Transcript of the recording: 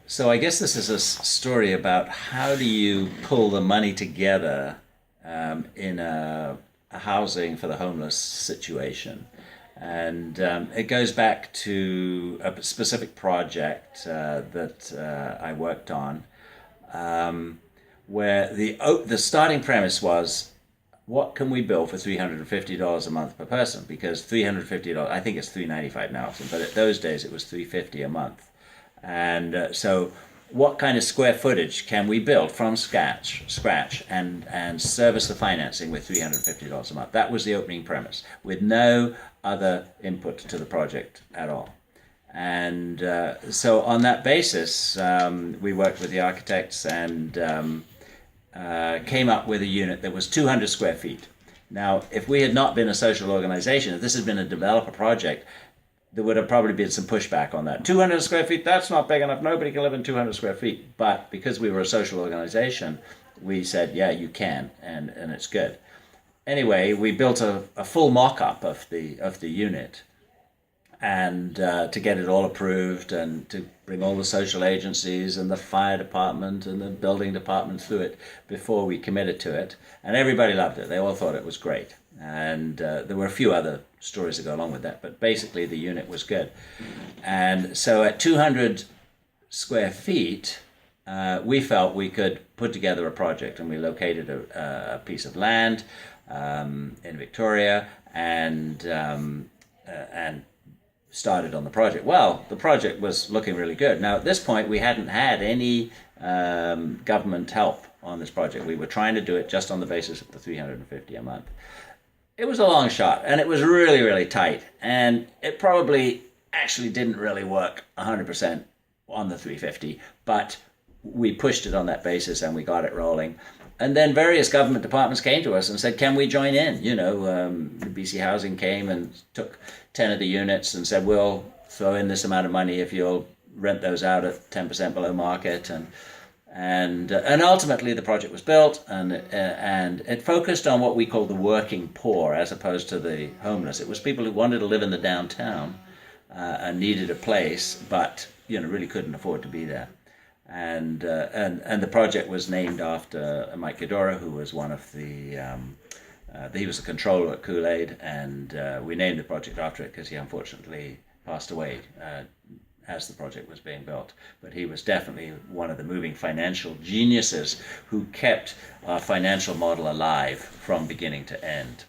So I guess this is a story about how do you pull the money together in a housing for the homeless situation. And it goes back to a specific project that I worked on, where the starting premise was, what can we bill for $350 a month per person? Because $350, I think it's $395 now, but at those days it was $350 a month. And so, what kind of square footage can we build from scratch, and service the financing with $350 a month? That was the opening premise, with no other input to the project at all. And so, on that basis, we worked with the architects and came up with a unit that was 200 square feet. Now, if we had not been a social organization, if this had been a developer project, there would have probably been some pushback on that. 200 square feet, that's not big enough. Nobody can live in 200 square feet. But because we were a social organization, we said, yeah, you can, and it's good. Anyway, we built a full mock-up of the unit, and to get it all approved and to bring all the social agencies and the fire department and the building department through it before we committed to it. And everybody loved it. They all thought it was great. And there were a few other stories that go along with that, but basically the unit was good. And so at 200 square feet, we felt we could put together a project, and we located a piece of land in Victoria, and started on the project. Well, the project was looking really good. Now, at this point, we hadn't had any government help on this project. We were trying to do it just on the basis of the $350 a month. It was a long shot, and it was really, really tight, and it probably actually didn't really work 100% on the 350, but we pushed it on that basis, and we got it rolling. And then various government departments came to us and said, can we join in? The BC Housing came and took 10 of the units and said, we'll throw in this amount of money if you'll rent those out at 10% below market. And ultimately the project was built, and it focused on what we call the working poor as opposed to the homeless. It was people who wanted to live in the downtown and needed a place, but really couldn't afford to be there. And the project was named after Mike Ghidorah, who was one of he was the controller at Kool-Aid, and we named the project after it because he unfortunately passed away as the project was being built. But he was definitely one of the moving financial geniuses who kept our financial model alive from beginning to end.